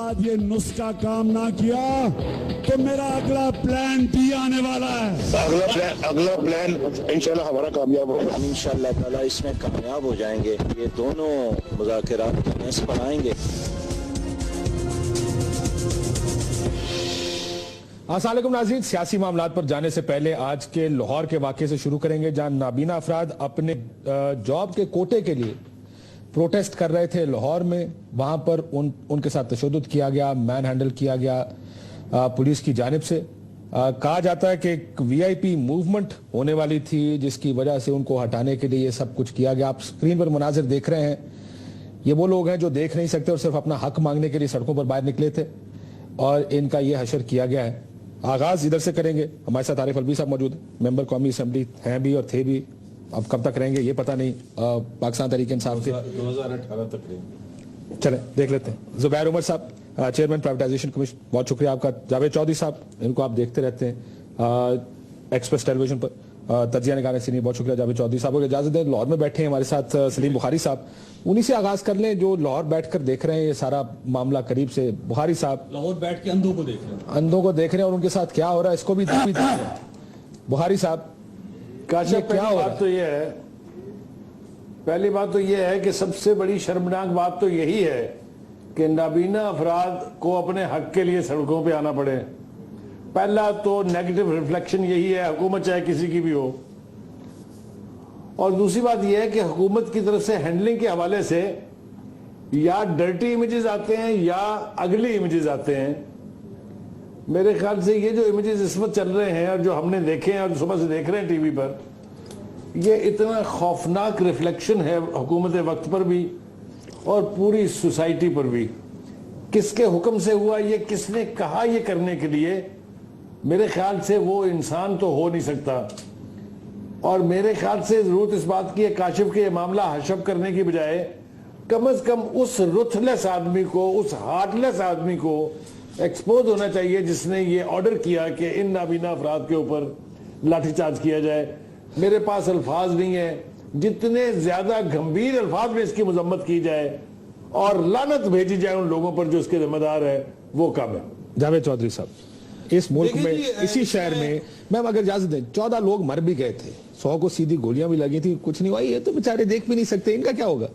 बाद ये नुस्खा काम ना किया तो मेरा अगला प्लान भी आने वाला है। अगला प्लान इंशाल्लाह हमारा कामयाब होगा। हम इंशाल्लाह ताला इसमें कामयाब हो जाएंगे। ये दोनों मुज़ाकरात के नस पर आएंगे। अस्सलामुअलैकुम नाज़रीन, सियासी मामलात पर जाने से पहले आज के लाहौर के वाक़े से शुरू करेंगे, जहां नाबीना अफराद अपने जॉब के कोटे के लिए प्रोटेस्ट कर रहे थे लाहौर में। वहां पर उनके साथ तशद्दुद किया गया, मैन हैंडल किया गया पुलिस की जानिब से। कहा जाता है कि एक वीआईपी मूवमेंट होने वाली थी जिसकी वजह से उनको हटाने के लिए ये सब कुछ किया गया। आप स्क्रीन पर मुनाजिर देख रहे हैं, ये वो लोग हैं जो देख नहीं सकते और सिर्फ अपना हक मांगने के लिए सड़कों पर बाहर निकले थे और इनका ये हशर किया गया है। आगाज इधर से करेंगे। हमारे साथ आरिफ अलवी साहब मौजूद, मेंबर कौमी असेंबली हैं भी और थे भी, अब कब तक रहेंगे ये पता नहीं। पाकिस्तान तहरीक इंसाफ के 2018 तक रहेंगे। चलें देख लेते हैं। जुबैर उमर साहब, चेयरमैन प्राइवेटाइजेशन कमीशन, बहुत शुक्रिया आपका। जावेद चौधरी साहब, इनको आप देखते रहते हैं एक्सप्रेस टेलीविजन पर, तजिया निगाह सीनियर, बहुत शुक्रिया जावेद चौधरी साहब। इजाजत दें, लाहौर में बैठे हैं हमारे साथ सलीम बुखारी साहब, उन्हीं से आगाज कर लें जो लाहौर बैठकर देख रहे हैं ये सारा मामला करीब से। बुखारी साहब, लाहौर बैठ के अंधों को देख रहे हैं, अंधों को देख रहे हैं और उनके साथ क्या हो रहा है इसको भी देख रहे हैं। बुखारी साहब, काशिफ, क्या हो रहा है? पहली बात तो यह है कि सबसे बड़ी शर्मनाक बात तो यही है कि नाबीना अफराद को अपने हक के लिए सड़कों पे आना पड़े। पहला तो नेगेटिव रिफ्लेक्शन यही है, हुकूमत चाहे किसी की भी हो। और दूसरी बात यह है कि हुकूमत की तरफ से हैंडलिंग के हवाले से या डर्टी इमेजेस आते हैं या अगली इमेजेस आते हैं। मेरे ख्याल से ये जो इमेजेस इस वक्त चल रहे हैं और जो हमने देखे हैं और सुबह से देख रहे हैं टीवी पर, ये इतना खौफनाक रिफ्लेक्शन है हुकूमत वक्त पर भी और पूरी सोसाइटी पर भी। किसके हुक्म से हुआ ये, किसने कहा ये करने के लिए, मेरे ख्याल से वो इंसान तो हो नहीं सकता। और मेरे ख्याल से जरूरत इस बात की है काशिफ के ये मामला हशब करने की बजाय कम से कम उस रुथलेस आदमी को, उस हार्टलेस आदमी को एक्सपोज होना चाहिए जिसने ये ऑर्डर किया कि इन नाबीना अफराद के ऊपर लाठीचार्ज किया जाए। मेरे पास अल्फाज नहीं है, जितने ज्यादा गंभीर अल्फाज में इसकी मजम्मत की जाए और लानत भेजी जाए उन लोगों पर जो इसके जिम्मेदार है, वो कम है। जावेद चौधरी साहब, इस मुल्क में, इसी शहर में, मैम अगर इजाजत दें, 14 लोग मर भी गए थे, 100 को सीधी गोलियां भी लगी थी, कुछ नहीं हुआ। ये तो बेचारे देख भी नहीं सकते, इनका क्या होगा?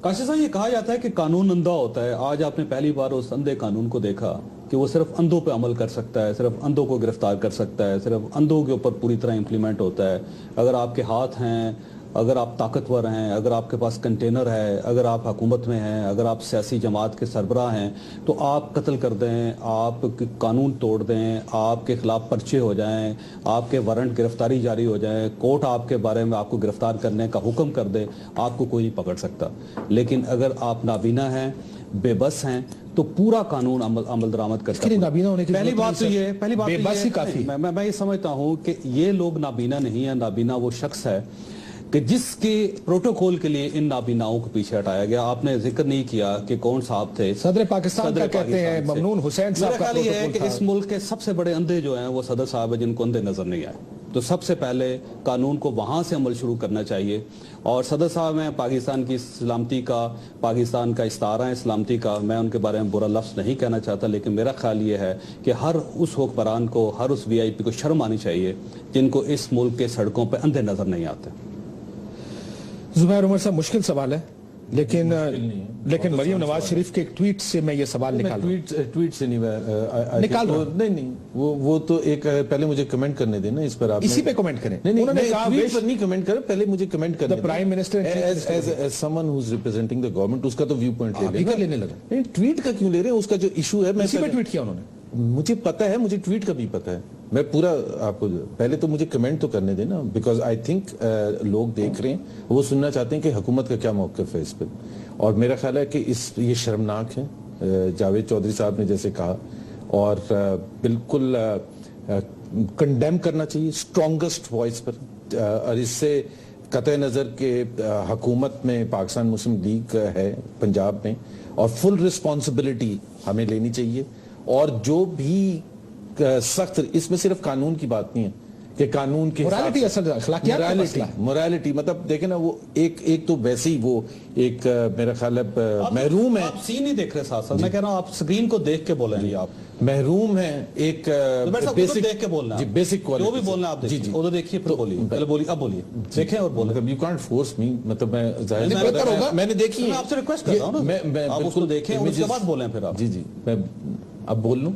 काशिफ साहब, ये कहा जाता है कि कानून अंधा होता है। आज आपने पहली बार उस अंधे कानून को देखा कि वो सिर्फ अंधों पे अमल कर सकता है, सिर्फ अंधों को गिरफ्तार कर सकता है, सिर्फ अंधों के ऊपर पूरी तरह इंप्लीमेंट होता है। अगर आपके हाथ हैं, अगर आप ताकतवर हैं, अगर आपके पास कंटेनर है, अगर आप हुकूमत में हैं, अगर आप सियासी जमात के सरबराह हैं, तो आप कत्ल कर दें, आप कानून तोड़ दें, आपके खिलाफ पर्चे हो जाएं, आपके वारंट गिरफ्तारी जारी हो जाए, कोर्ट आपके बारे में आपको गिरफ्तार करने का हुक्म कर दे, आपको कोई नहीं पकड़ सकता। लेकिन अगर आप नाबीना हैं, बेबस हैं, तो पूरा कानून अमल दरामद करता है। नाबीना होने की पहली बात तो ये बेबस ही काफी। मैं ये समझता हूँ कि ये लोग नाबीना नहीं है। नाबीना वो शख्स है कि जिसके प्रोटोकॉल के लिए इन नाबीनाओं को पीछे हटाया गया। आपने जिक्र नहीं किया कि कौन साहब थे, सदर पाकिस्तान का कहते हैं, ममनून हुसैन साहब का प्रोटोकॉल है कि इस मुल्क के सबसे बड़े अंधे जो हैं वो सदर साहब है, जिनको अंधे नजर नहीं आए। तो सबसे पहले कानून को वहां से अमल शुरू करना चाहिए। और सदर साहब हैं पाकिस्तान की सलामती का, पाकिस्तान का इस्तारा है सलामती का। मैं उनके बारे में बुरा लफ्ज़ नहीं कहना चाहता, लेकिन मेरा ख्याल ये है कि हर उस हुक्मरान को, हर उस वीआईपी को शर्म आनी चाहिए जिनको इस मुल्क के सड़कों पर अंधे नजर नहीं आते। जुबैर उमर साहब, मुश्किल सवाल है, लेकिन मरियम नवाज शरीफ के एक ट्वीट से मैं ये सवाल ट्वीट से नहीं निकाल रहा। नहीं, वो तो एक, पहले मुझे कमेंट करने देना इस पर। आप इसी पे कमेंट करें। उन्होंने कहा ट्वीट पर नहीं कमेंट करें, पहले मुझे कमेंट करने। Prime minister as someone who is representing the government, उसका तो व्यू पॉइंट लेने लगा। नहीं, ट्वीट का क्यों ले रहे हैं? उसका जो इशू है, मैं इसी पे ट्वीट किया उन्होंने। मुझे पता है, मुझे ट्वीट का भी पता है। मैं पूरा आपको, पहले तो मुझे कमेंट तो करने देना, बिकॉज आई थिंक लोग देख रहे हैं, वो सुनना चाहते हैं कि हुकूमत का क्या मौक़िफ़ है इस पर। और मेरा ख्याल है कि ये शर्मनाक है, जावेद चौधरी साहब ने जैसे कहा, और बिल्कुल कंडेम करना चाहिए स्ट्रॉन्गेस्ट वॉइस पर। और इससे कतई नज़र के हुकूमत में पाकिस्तान मुस्लिम लीग है पंजाब में, और फुल रिस्पॉन्सिबिलिटी हमें लेनी चाहिए। और जो भी सख्त, इसमें सिर्फ कानून की बात नहीं है, کہ قانون کے Morality اصل اخلاقیات کا مسئلہ ہے. morality مطلب دیکھیں نا وہ ایک تو ویسے ہی وہ ایک میرا خیال ہے محروم ہے. آپ سین نہیں دیکھ رہے ساتھ ساتھ, میں کہہ رہا ہوں آپ سکرین کو دیکھ کے بولیں گے, آپ محروم ہے ایک بیسک دیکھ کے بولنا ہے, بیسک جو بھی بولنا ہے آپ دیکھیں, ادھر دیکھیے پھر بولیے, پہلے بولیے اب بولیے, دیکھیں اور بولیں. مطلب یو کانٹ فورس می, مطلب میں ظاہر میں نے دیکھی, میں آپ سے ریکویسٹ کرتا ہوں نا, آپ اس کو دیکھیں اور اس کے بعد بولیں پھر آپ. جی میں اب بول لوں.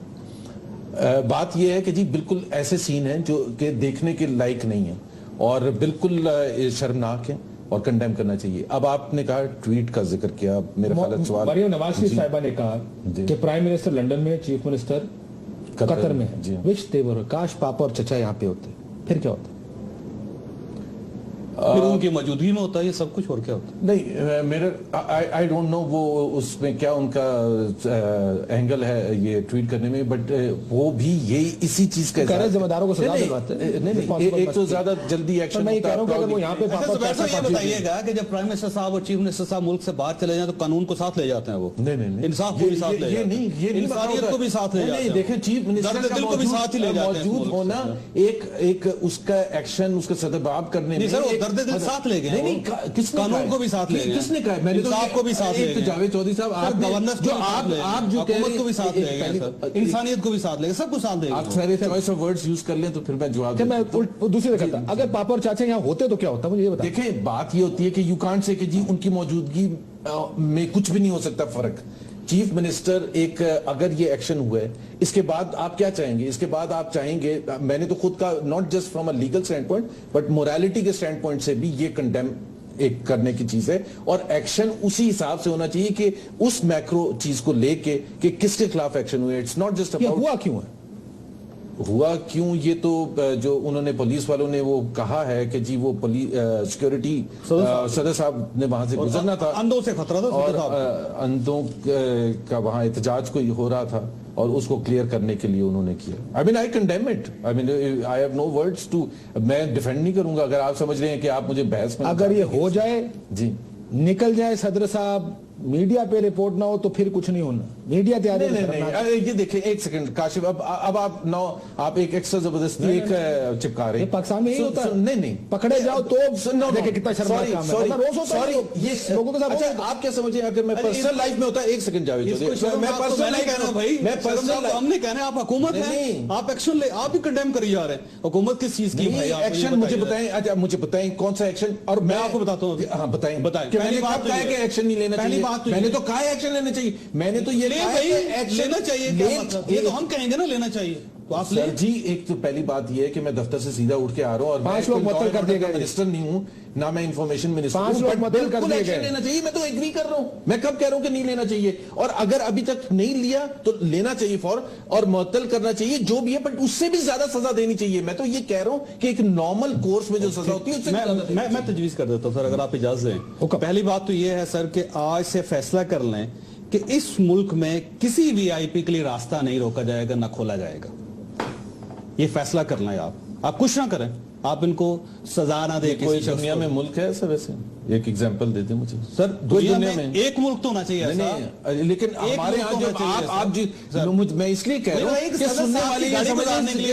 بات یہ ہے کہ جی بالکل ایسے سین ہیں جو کہ دیکھنے کے لائق نہیں ہیں اور بالکل شرمناک ہیں اور کنڈیم کرنا چاہیے. اب آپ نے کہا ٹویٹ کا ذکر کیا, میرا خیال سوال مریم نواز شریف صاحبہ نے کہا کہ پرائم منسٹر لنڈن میں, چیف منسٹر قطر میں ہے, وچ دے ور, کاش پاپا اور چچا یہاں پہ ہوتے, پھر کیا ہوتا؟ پھر ان کی موجودگی میں ہوتا ہے یہ سب کچھ, اور کیا ہوتا ہے؟ نہیں میرا آئی ڈونٹ نو وہ اس میں کیا ان کا اینگل ہے یہ ٹویٹ کرنے میں, بٹ وہ بھی یہی اسی چیز کا ذمہ داروں کو سزا دلواتے ہیں. ایک تو زیادہ جلدی ایکشن. میں یہ کہہ رہا ہوں کہ اگر وہ یہاں پہ یہ بتائیے گا کہ جب پرائم منسٹر صاحب اور چیف منسٹر صاحب ملک سے باہر چلے جائیں تو قانون کو ساتھ لے جاتے ہیں, وہ نہیں انصاف کو بھی ساتھ لے جاتے ہیں, انسانیت کو بھی ساتھ لے جاتے ہیں. دیکھیں چیف منسٹر دل کو بھی ساتھ ہی لے جاتے ہیں, موجود ہونا ایک اس کا ایکشن, اس کا سدباب کرنے میں درد دل ساتھ لے گئے, نہیں قانون کو بھی ساتھ لے گئے, کس نے کہا؟ میں نے تو انصاف کو بھی ساتھ لے گئے, جاوید چودھری صاحب آپ جو حکومت کو بھی ساتھ لے گئے, انسانیت کو بھی ساتھ لے گئے, سب کو ساتھ لے گئے. آپ سارے چوائس آف ورڈز یوز کر لیں تو پھر میں جواب میں دوسری طرح کرتا, اگر پاپا اور چاچا یہاں ہوتے تو کیا ہوتا, مجھے یہ بتائیں. دیکھیں بات یہ ہوتی ہے کہ یو کانٹ سے کہ جی ان کی موجودگی میں کچھ بھی نہیں ہو سکتا فرق. چیف منسٹر ایک اگر یہ ایکشن ہوا ہے, اس کے بعد آپ کیا چاہیں گے؟ اس کے بعد آپ چاہیں گے, میں نے تو خود کا not just from a legal stand point but morality کے اسٹینڈ پوائنٹ سے بھی یہ کنڈیم ایک کرنے کی چیز ہے, اور ایکشن اسی حساب سے ہونا چاہیے کہ اس میکرو چیز کو لے کے کہ کس کے خلاف ایکشن ہوئے. اٹس ناٹ جسٹ اباؤٹ ہوا کیوں ہے, ہوا کیوں, یہ تو جو انہوں نے پولیس والوں نے وہ کہا ہے کہ جی وہ سیکیورٹی صدر صاحب نے وہاں سے گزرنا تھا, اندھوں سے خطرہ تھا, اور اندھوں کا وہاں احتجاج کو ہو رہا تھا اور اس کو کلیئر کرنے کے لیے انہوں نے کیا. I mean I condemn it. I mean I have no words to, میں ڈیفینڈ نہیں کروں گا. اگر آپ سمجھ رہے ہیں کہ آپ مجھے بحث میں, اگر یہ ہو جائے, جی نکل جائے صدر صاحب, میڈیا پہ رپورٹ نہ ہو تو پھر کچھ نہیں ہونا. میڈیا تیار ہے. یہ دیکھیں ایک سیکنڈ کاشف, اب آپ ایک ایکسٹرا زبردستی ایک چپکا رہے ہیں. پاکستان میں یہی ہوتا ہے, نہیں پکڑے جاؤ تو دیکھیں کتنا شرمناک کام ہے. سوری لوگوں کے ساتھ آپ کیا سمجھیں, اگر میں پرسنل لائف میں ہوتا ہے, ایک سیکنڈ جاوید, میں پرسنل لائف کہہ رہا ہوں بھائی, میں پرسنل ہم نے کہنا ہے آپ حکومت ہیں, آپ ایکشن لے, آپ بھی کنڈیم کری جا رہے ہیں. حکومت کس چیز کی بھائی ایکشن مجھے بتائیں, اچھا مجھے بتائیں کون سا ایکشن, اور میں آپ کو بتاتا ہوں. ہاں بتائیں کہ میں نے کہا کہ ایکشن نہیں لینا چاہیے, میں نے تو کہا ایکشن لینا چاہیے, میں نے تو یہ لینا چاہیے, یہ تو ہم کہیں گے نا لینا چاہیے. سر جی ایک تو پہلی بات یہ ہے کہ میں دفتر سے سیدھا اٹھ کے آ رہا ہوں اور 5 لوگ معطل کر دیے گئے, منسٹر نہیں ہوں, نہ میں انفارمیشن منسٹر ہوں, 5 لوگ معطل کر دیے گئے. لینا چاہیے, میں تو ایگری کر رہا ہوں. میں کب کہہ رہا ہوں کہ نہیں لینا چاہیے, اور اگر ابھی تک نہیں لیا تو لینا چاہیے فور, اور معطل کرنا چاہیے جو بھی ہے, بٹ اس سے بھی زیادہ سزا دینی چاہیے. میں تو یہ کہہ رہا ہوں کہ ایک نارمل کورس میں جو سزا ہوتی ہے میں تجویز کر دیتا ہوں سر, اگر آپ اجازت دیں. پہلی بات تو یہ ہے سر کہ آج سے فیصلہ کر لیں کہ اس ملک میں کسی وی آئی پی کے لیے راستہ نہیں روکا جائے گا, نہ کھولا جائے گا. یہ فیصلہ کر لیں, آپ کچھ نہ کریں, آپ ان کو سزا نہ دیں. کوئی دنیا میں ملک ہے ایسا, ویسے ایک ایگزامپل دے دیں مجھے سر. دنیا میں ایک ملک تو ہونا چاہیے ایسا, لیکن ہمارے ہاں جو آپ جی, میں اس لیے کہہ رہا ہوں کہ سننے والے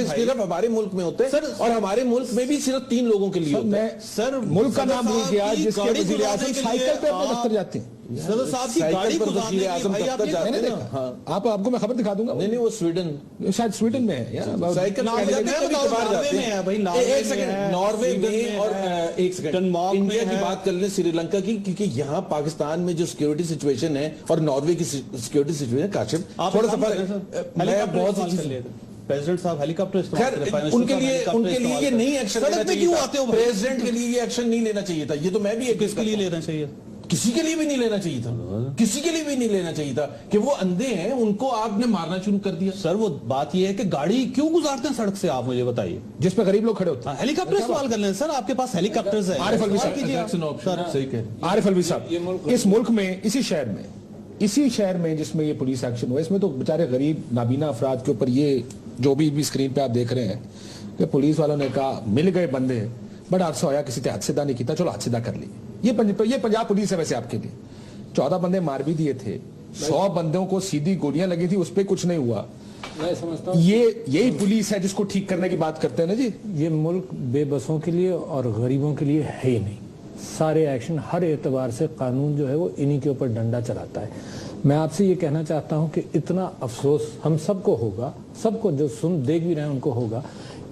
صرف ہمارے ملک میں ہوتے ہیں, اور ہمارے ملک میں بھی صرف 3 لوگوں کے لیے ہوتا ہے. سر ملک کا نام بھول گیا جس کے وزیر اعظم سائیکل پہ اپنے دفتر جاتے ہیں. صدر صاحب کی گاڑی وزیر اعظم دفتر جاتے ہیں. آپ کو میں خبر دکھا دوں گا. نہیں وہ سویڈن, شاید سویڈن میں ہے, سائیکل ایک سیکنڈ ناروے میں, اور ایک سیکنڈ انڈیا کی بات کر لیں, سری لنکا کی, کیونکہ یہاں پاکستان میں جو سیکیورٹی سچویشن ہے اور ناروے کی سیکیورٹی سچویشن, کاشف تھوڑا سا میں بہت پریزیڈنٹ صاحب ہیلی کاپٹر ان کے لیے یہ نہیں ایکشن لینا چاہیے تھا. پریزیڈنٹ کے لیے یہ ایکشن نہیں لینا چاہیے تھا. یہ تو میں بھی کس کے لیے لینا چاہیے, کسی کے لیے بھی نہیں لینا چاہیے تھا, کسی کے لیے بھی نہیں لینا چاہیے تھا کہ وہ اندھے ہیں, ان کو آپ نے مارنا شروع کر دیا. سر وہ بات یہ ہے کہ گاڑی کیوں گزارتے ہیں سڑک سے, آپ مجھے بتائیے, جس پہ غریب لوگ کھڑے ہوتے ہیں. ہیلی کاپٹر استعمال کر لیں سر, آپ کے پاس ہیلی کاپٹرز ہیں. عارف الوی صاحب, اس ملک میں اسی شہر میں جس میں یہ پولیس ایکشن ہوا, اس میں تو بیچارے غریب نابینا افراد کے اوپر یہ جو بھی اسکرین پہ آپ دیکھ رہے ہیں کہ پولیس والوں نے کہا مل گئے بندے, بڑا حادثہ ہوا, کسی نے حد سیدھا نہیں کیتا, چلو حد سیدھا کر لی. یہ پنجاب پولیس ہے ویسے آپ کے لیے. 14 بندے مار بھی دیے تھے, 100 بندوں کو سیدھی گولیاں لگی تھی, اس پہ کچھ نہیں ہوا. मैं समझता हूँ ये यही पुलिस है जिसको ठीक करने की बात करते हैं ना जी। ये मुल्क बेबसों के लिए और गरीबों के लिए है ही नहीं। सारे एक्शन हर एतबार से कानून जो है वो इन्हीं के ऊपर डंडा चलाता है। मैं आपसे ये कहना चाहता हूँ कि इतना अफसोस हम सबको होगा, सबको जो देख भी रहे हैं उनको होगा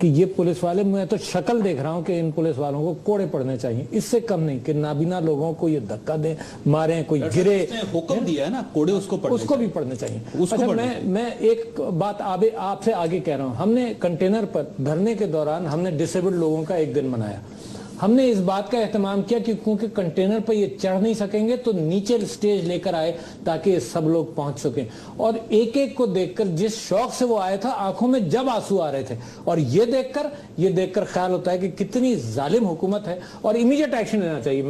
कि ये पुलिस वाले, मैं तो शक्ल देख रहा हूँ कि इन पुलिस वालों को कोड़े पड़ने चाहिए, इससे कम नहीं कि नाबीना लोगों को ये धक्का दें, मारें, कोई गिरे। हुक्म दिया है ना, कोड़े उसको भी पढ़ने चाहिए। अच्छा, मैं एक बात आपसे आगे कह रहा हूँ। हमने कंटेनर पर धरने के दौरान हमने डिसेबल्ड लोगों का एक दिन मनाया। हमने इस बात का एहतमाम किया कि क्योंकि कंटेनर पर ये चढ़ नहीं सकेंगे तो नीचे स्टेज लेकर आए ताकि सब लोग पहुंच सकें। और एक एक को देखकर जिस शौक से वो आया था, आंखों में जब आंसू आ रहे थे। और ये देखकर ख्याल होता है कि कितनी जालिम हुकूमत है और इमीडिएट एक्शन लेना चाहिए।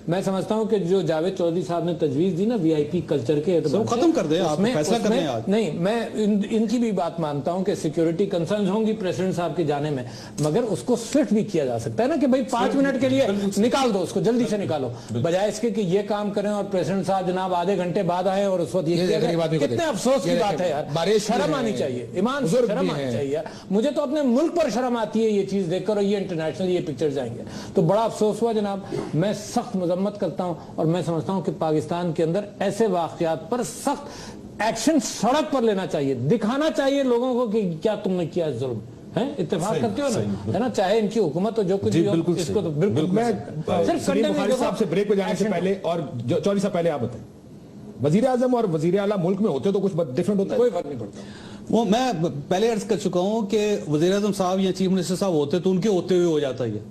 मैं समझता हूं कि जो जावेद चौधरी साहब ने तजवीज दी ना वीआईपी कल्चर के खत्म कर दें, आप फैसला कर दें आज। नहीं, मैं इनकी भी बात मानता हूं कि सिक्योरिटी कंसर्न होंगी प्रेसिडेंट साहब के जाने में, मगर उसको स्विफ्ट भी किया जा सकता है ना कि भाई 5 मिनट के लिए निकाल दो उसको, जल्दी से निकालो, बजाय इसके कि ये काम करें और प्रेसिडेंट साहब जनाब आधे घंटे बाद आए और उस वक्त ये कितने अफसोस की बात है यार। शर्म आनी चाहिए, ईमान से शर्म आनी चाहिए यार। मुझे तो अपने मुल्क पर शर्म आती है ये चीज देखकर, और ये इंटरनेशनल ये पिक्चर जाएंगे तो बड़ा अफसोस हुआ जनाब। मैं सख्त मजम्मत करता हूं और मैं समझता हूं कि पाकिस्तान के अंदर ऐसे वाकयात पर सख्त एक्शन सड़क पर लेना चाहिए, दिखाना चाहिए लोगों को कि क्या तुमने किया जुल्म है। इत्तेफाक करते हो ना, है ना, चाहे इनकी हुकूमत हो जो कुछ भी हो, इसको तो बिल्कुल। मैं सिर्फ साहब से ब्रेक पे जाने से पहले और चौधरी साहब पहले आप बताएं, वजीर आजम और वजीर आला मुल्क में होते तो कुछ डिफरेंट होता है? कोई फर्क नहीं पड़ता। वो मैं पहले अर्ज कर चुका हूं कि वजीर आजम साहब या चीफ मिनिस्टर साहब होते तो उनके होते हुए हो जाता है।